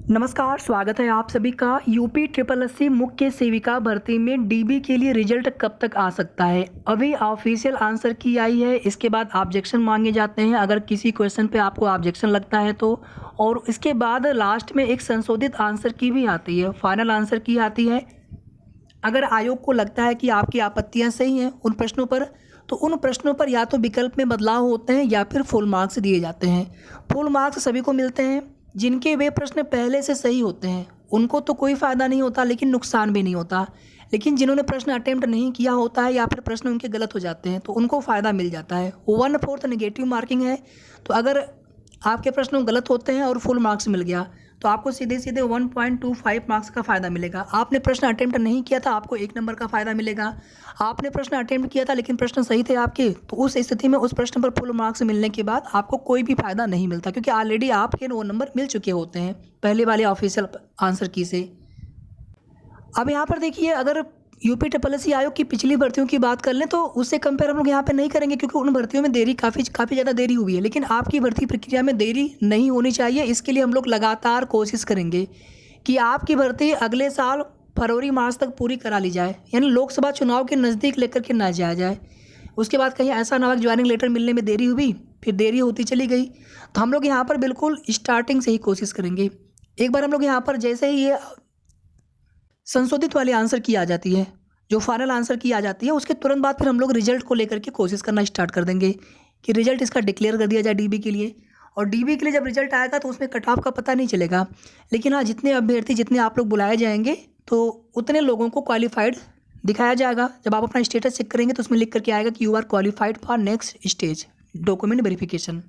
नमस्कार, स्वागत है आप सभी का। यूपी ट्रिपल एस सी मुख्य सेविका भर्ती में डीबी के लिए रिजल्ट कब तक आ सकता है? अभी ऑफिशियल आंसर की आई है। इसके बाद ऑब्जेक्शन मांगे जाते हैं अगर किसी क्वेश्चन पे आपको ऑब्जेक्शन लगता है तो। और इसके बाद लास्ट में एक संशोधित आंसर की भी आती है, फाइनल आंसर की आती है। अगर आयोग को लगता है कि आपकी आपत्तियां सही हैं उन प्रश्नों पर, तो उन प्रश्नों पर या तो विकल्प में बदलाव होते हैं या फिर फुल मार्क्स दिए जाते हैं। फुल मार्क्स सभी को मिलते हैं जिनके वे प्रश्न पहले से सही होते हैं। उनको तो कोई फ़ायदा नहीं होता लेकिन नुकसान भी नहीं होता। लेकिन जिन्होंने प्रश्न अटेम्प्ट नहीं किया होता है या फिर प्रश्न उनके गलत हो जाते हैं तो उनको फ़ायदा मिल जाता है। 1/4 नेगेटिव मार्किंग है। तो अगर आपके प्रश्न गलत होते हैं और फुल मार्क्स मिल गया तो आपको सीधे सीधे 1.25 मार्क्स का फ़ायदा मिलेगा। आपने प्रश्न अटेम्प्ट नहीं किया था, आपको 1 नंबर का फ़ायदा मिलेगा। आपने प्रश्न अटेम्प्ट किया था लेकिन प्रश्न सही थे आपके, तो उस स्थिति में उस प्रश्न पर फुल मार्क्स मिलने के बाद आपको कोई भी फ़ायदा नहीं मिलता, क्योंकि ऑलरेडी आपके 9 नंबर मिल चुके होते हैं पहले वाले ऑफिशियल आंसर की से। अब यहाँ पर देखिए, अगर यूपी ट्रिपल एस सी आयोग की पिछली भर्तियों की बात कर लें तो उससे कंपेयर हम लोग यहाँ पे नहीं करेंगे, क्योंकि उन भर्तियों में देरी काफ़ी ज़्यादा देरी हुई है। लेकिन आपकी भर्ती प्रक्रिया में देरी नहीं होनी चाहिए, इसके लिए हम लोग लगातार कोशिश करेंगे कि आपकी भर्ती अगले साल फरवरी मार्च तक पूरी करा ली जाए, यानी लोकसभा चुनाव के नज़दीक लेकर के ना जाया जाए। उसके बाद कहीं ऐसा ना हो कि ज्वाइनिंग लेटर मिलने में देरी हुई, फिर देरी होती चली गई। तो हम लोग यहाँ पर बिल्कुल स्टार्टिंग से ही कोशिश करेंगे। एक बार हम लोग यहाँ पर जैसे ही ये संशोधित वाली आंसर की आ जाती है, जो फाइनल आंसर की आ जाती है, उसके तुरंत बाद फिर हम लोग रिजल्ट को लेकर के कोशिश करना स्टार्ट कर देंगे कि रिजल्ट इसका डिक्लेयर कर दिया जाए डीबी के लिए। और डीबी के लिए जब रिजल्ट आएगा तो उसमें कट ऑफ का पता नहीं चलेगा, लेकिन हाँ, जितने अभ्यर्थी जितने आप लोग बुलाए जाएंगे तो उतने लोगों को क्वालिफाइड दिखाया जाएगा। जब आप अपना स्टेटस चेक करेंगे तो उसमें लिख करके आएगा कि you are qualified for next stage document verification.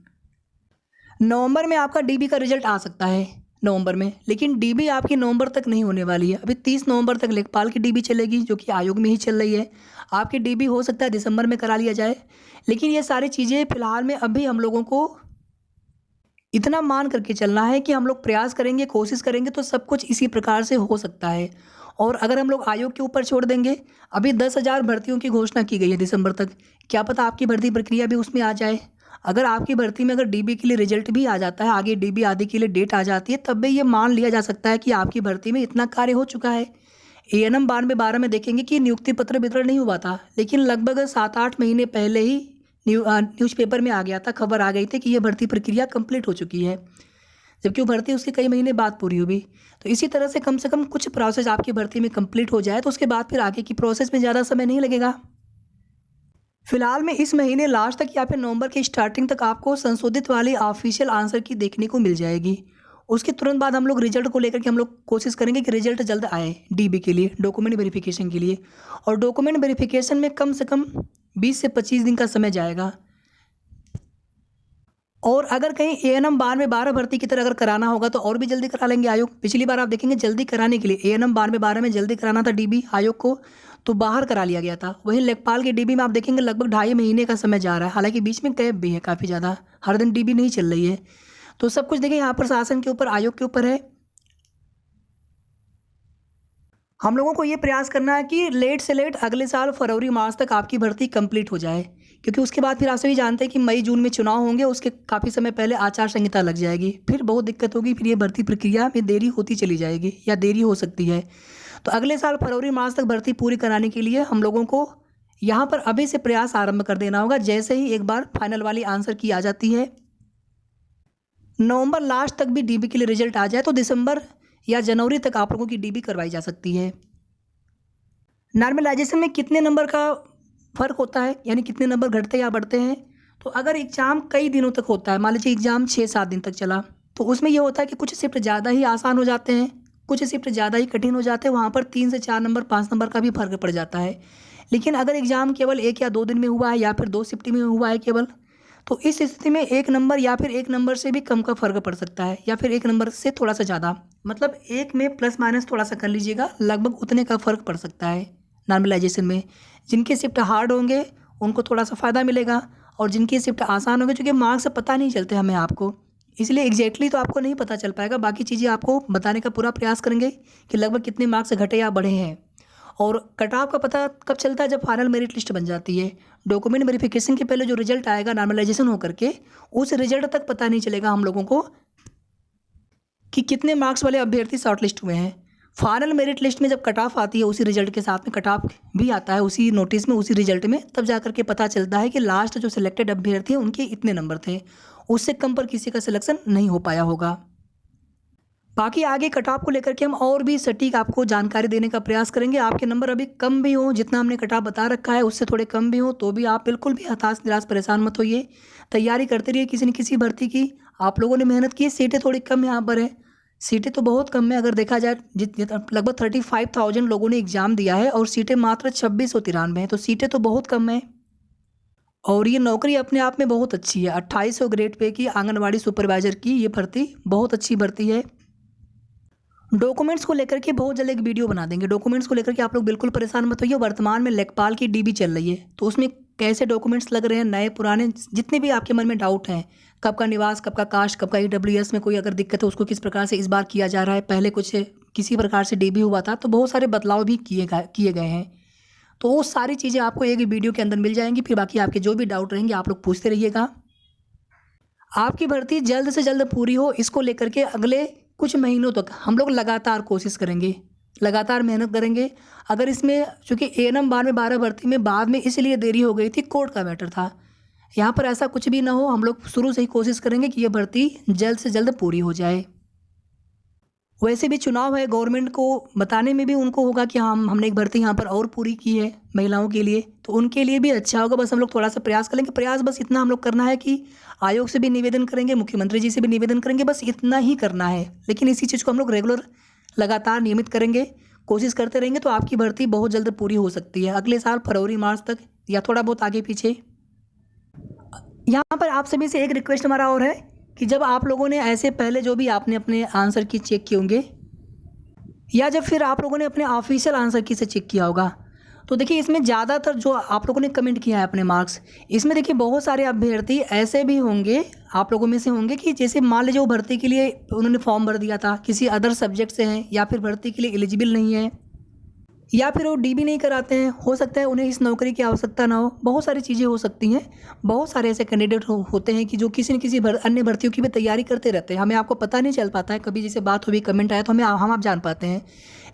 November में आपका डीबी का रिजल्ट आ सकता है, नवंबर में। लेकिन डीबी आपकी नवंबर तक नहीं होने वाली है। अभी 30 नवंबर तक लेखपाल की डीबी चलेगी, जो कि आयोग में ही चल रही है। आपकी डीबी हो सकता है दिसंबर में करा लिया जाए। लेकिन ये सारी चीज़ें फिलहाल में अभी हम लोगों को इतना मान करके चलना है कि हम लोग प्रयास करेंगे, कोशिश करेंगे तो सब कुछ इसी प्रकार से हो सकता है। और अगर हम लोग आयोग के ऊपर छोड़ देंगे, अभी 10,000 भर्तियों की घोषणा की गई है दिसंबर तक, क्या पता आपकी भर्ती प्रक्रिया भी उसमें आ जाए। अगर आपकी भर्ती में अगर डीबी के लिए रिजल्ट भी आ जाता है, आगे डीबी आदि के लिए डेट आ जाती है, तब भी ये मान लिया जा सकता है कि आपकी भर्ती में इतना कार्य हो चुका है। एएनएम 92-12 में देखेंगे कि नियुक्ति पत्र वितरण नहीं हुआ था, लेकिन लगभग 7-8 महीने पहले ही न्यूज़पेपर में आ गया था, खबर आ गई थी कि ये भर्ती प्रक्रिया कंप्लीट हो चुकी है, जबकि वो भर्ती उसके कई महीने बाद पूरी हुई। तो इसी तरह से कम कुछ प्रोसेस आपकी भर्ती में कंप्लीट हो जाए तो उसके बाद फिर आगे की प्रोसेस में ज़्यादा समय नहीं लगेगा। फिलहाल में इस महीने लास्ट तक या फिर नवंबर की स्टार्टिंग तक आपको संशोधित वाली ऑफिशियल आंसर की देखने को मिल जाएगी। उसके तुरंत बाद हम लोग रिजल्ट को लेकर के हम लोग कोशिश करेंगे कि रिजल्ट जल्द आए डीबी के लिए, डॉक्यूमेंट वेरिफिकेशन के लिए। और डॉक्यूमेंट वेरिफिकेशन में कम से कम 20 से 25 दिन का समय जाएगा। और अगर कहीं एएनएम 92-12 भर्ती की तरह अगर कराना होगा तो और भी जल्दी करा लेंगे आयोग। पिछली बार आप देखेंगे जल्दी कराने के लिए एएनएम 92-12 में जल्दी कराना था डीबी आयोग को, तो बाहर करा लिया गया था। वहीं लेखपाल के डीबी में आप देखेंगे लगभग 2.5 महीने का समय जा रहा है, हालांकि बीच में गैप भी है काफ़ी ज़्यादा, हर दिन डीबी नहीं चल रही है। तो सब कुछ देखिए यहाँ पर शासन के ऊपर, आयोग के ऊपर है। हम लोगों को ये प्रयास करना है कि लेट से लेट अगले साल फरवरी मार्च तक आपकी भर्ती कंप्लीट हो जाए, क्योंकि उसके बाद फिर आप सभी जानते हैं कि मई जून में चुनाव होंगे, उसके काफ़ी समय पहले आचार संहिता लग जाएगी, फिर बहुत दिक्कत होगी, फिर ये भर्ती प्रक्रिया में देरी होती चली जाएगी या देरी हो सकती है। तो अगले साल फरवरी मार्च तक भर्ती पूरी कराने के लिए हम लोगों को यहाँ पर अभी से प्रयास आरंभ कर देना होगा। जैसे ही एक बार फाइनल वाली आंसर की आ जाती है, नवंबर लास्ट तक भी डीबी के लिए रिजल्ट आ जाए तो दिसंबर या जनवरी तक आप लोगों की डीबी करवाई जा सकती है। नॉर्मलाइजेशन में कितने नंबर का फ़र्क होता है, यानी कितने नंबर घटते या बढ़ते हैं? तो अगर एग्ज़ाम कई दिनों तक होता है, मान लीजिए एग्ज़ाम 6-7 दिन तक चला, तो उसमें ये होता है कि कुछ शिफ्ट ज़्यादा ही आसान हो जाते हैं, कुछ शिफ्ट ज़्यादा ही कठिन हो जाते हैं। वहाँ पर 3 से 4 नंबर, 5 नंबर का भी फ़र्क पड़ जाता है। लेकिन अगर एग्ज़ाम केवल 1 या 2 दिन में हुआ है या फिर 2 शिफ्ट में हुआ है केवल, तो इस स्थिति में 1 नंबर या फिर 1 नंबर से भी कम का फ़र्क पड़ सकता है, या फिर 1 नंबर से थोड़ा सा ज़्यादा, मतलब 1 में प्लस माइनस थोड़ा सा कर लीजिएगा, लगभग उतने का फ़र्क पड़ सकता है नॉर्मलाइजेशन में। जिनके शिफ्ट हार्ड होंगे उनको थोड़ा सा फ़ायदा मिलेगा, और जिनकी शिफ्ट आसान होंगे, क्योंकि मार्क्स पता नहीं चलते हमें आपको, इसलिए एग्जैक्टली तो आपको नहीं पता चल पाएगा। बाकी चीज़ें आपको बताने का पूरा प्रयास करेंगे कि लगभग कितने मार्क्स घटे या बढ़े हैं। और कट ऑफ का पता कब चलता है? जब फाइनल मेरिट लिस्ट बन जाती है। डॉक्यूमेंट वेरिफिकेशन के पहले जो रिजल्ट आएगा नॉर्मलाइजेशन होकर के, उस रिजल्ट तक पता नहीं चलेगा हम लोगों को कि कितने मार्क्स वाले अभ्यर्थी शॉर्टलिस्ट हुए हैं। फाइनल मेरिट लिस्ट में जब कट ऑफ आती है, उसी रिजल्ट के साथ में कट ऑफ भी आता है उसी नोटिस में, उसी रिजल्ट में, तब जा कर के पता चलता है कि लास्ट जो सिलेक्टेड अभ्यर्थी हैं उनके इतने नंबर थे, उससे कम पर किसी का सिलेक्शन नहीं हो पाया होगा। बाकी आगे कट ऑफ को लेकर के हम और भी सटीक आपको जानकारी देने का प्रयास करेंगे। आपके नंबर अभी कम भी हों, जितना हमने कट ऑफ बता रखा है उससे थोड़े कम भी हों, तो भी आप बिल्कुल भी हताश निराश परेशान मत होइए। तैयारी करते रहिए किसी न किसी भर्ती की। आप लोगों ने मेहनत की है, सीटें थोड़ी कम यहाँ पर है, सीटें तो बहुत कम है। अगर देखा जाए लगभग 35,000 लोगों ने एग्ज़ाम दिया है और सीटें मात्र 2693 हैं, तो सीटें तो बहुत कम है। और ये नौकरी अपने आप में बहुत अच्छी है। 2800 ग्रेड पे की आंगनवाड़ी सुपरवाइज़र की ये भर्ती बहुत अच्छी भर्ती है। डॉक्यूमेंट्स को लेकर के बहुत जल्द एक वीडियो बना देंगे। डॉक्यूमेंट्स को लेकर के आप लोग बिल्कुल परेशान मत होइए। वर्तमान में लेखपाल की डीबी चल रही है, तो उसमें कैसे डॉक्यूमेंट्स लग रहे हैं, नए पुराने, जितने भी आपके मन में डाउट हैं, कब का निवास, कब का कास्ट, कब का ईडब्ल्यूएस में कोई अगर दिक्कत है उसको किस प्रकार से इस बार किया जा रहा है, पहले कुछ किसी प्रकार से डीबी हुआ था, तो बहुत सारे बदलाव भी किए गए हैं। तो वो सारी चीज़ें आपको एक वीडियो के अंदर मिल जाएंगी। फिर बाकी आपके जो भी डाउट रहेंगे आप लोग पूछते रहिएगा। आपकी भर्ती जल्द से जल्द पूरी हो, इसको लेकर के अगले कुछ महीनों तक हम लोग लगातार कोशिश करेंगे, लगातार मेहनत करेंगे। अगर इसमें चूँकि एएनएम 12 भर्ती में बाद में इसलिए देरी हो गई थी, कोर्ट का मैटर था, यहाँ पर ऐसा कुछ भी ना हो। हम लोग शुरू से ही कोशिश करेंगे कि ये भर्ती जल्द से जल्द पूरी हो जाए। वैसे भी चुनाव है, गवर्नमेंट को बताने में भी उनको होगा कि हमने एक भर्ती यहाँ पर और पूरी की है महिलाओं के लिए, तो उनके लिए भी अच्छा होगा। बस हम लोग थोड़ा सा प्रयास करेंगे। प्रयास बस इतना हम लोग करना है कि आयोग से भी निवेदन करेंगे, मुख्यमंत्री जी से भी निवेदन करेंगे, बस इतना ही करना है। लेकिन इसी चीज़ को हम लोग रेगुलर लगातार नियमित करेंगे, कोशिश करते रहेंगे, तो आपकी भर्ती बहुत जल्द पूरी हो सकती है, अगले साल फरवरी मार्च तक या थोड़ा बहुत आगे पीछे। यहाँ पर आप सभी से एक रिक्वेस्ट हमारा और है कि जब आप लोगों ने ऐसे पहले जो भी आपने अपने आंसर की चेक किए होंगे, या जब फिर आप लोगों ने अपने ऑफिशियल आंसर की से चेक किया होगा, तो देखिए इसमें ज़्यादातर जो आप लोगों ने कमेंट किया है अपने मार्क्स, इसमें देखिए बहुत सारे अभ्यर्थी ऐसे भी होंगे, आप लोगों में से होंगे कि जैसे मान लीजिए वो भर्ती के लिए उन्होंने फॉर्म भर दिया था, किसी अदर सब्जेक्ट से हैं, या फिर भर्ती के लिए एलिजिबल नहीं है, या फिर वो डीबी नहीं कराते हैं, हो सकता है उन्हें इस नौकरी की आवश्यकता ना हो, बहुत सारी चीज़ें हो सकती हैं। बहुत सारे ऐसे कैंडिडेट होते हैं कि जो किसी न किसी अन्य भर्तियों की भी तैयारी करते रहते हैं, हमें आपको पता नहीं चल पाता है, कभी जैसे बात हुई कमेंट आया तो हम आप जान पाते हैं।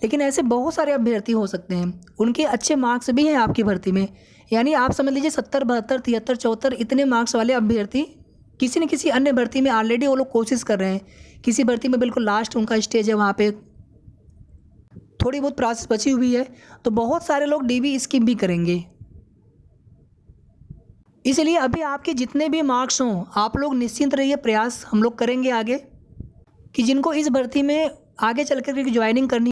लेकिन ऐसे बहुत सारे अभ्यर्थी हो सकते हैं, उनके अच्छे मार्क्स भी हैं आपकी भर्ती में, यानी आप समझ लीजिए 70, 72, 73, 74 इतने मार्क्स वाले अभ्यर्थी किसी न किसी अन्य भर्ती में ऑलरेडी वो लोग कोशिश कर रहे हैं। किसी भर्ती में बिल्कुल लास्ट उनका स्टेज है, वहाँ पे थोड़ी बहुत प्रोसेस बची हुई है, तो बहुत सारे लोग डीबी स्किप भी करेंगे। इसलिए अभी आपके जितने भी मार्क्स हों, आप लोग निश्चिंत रहिए, प्रयास हम लोग करेंगे आगे कि जिनको इस भर्ती में आगे चल कर के ज्वाइनिंग करनी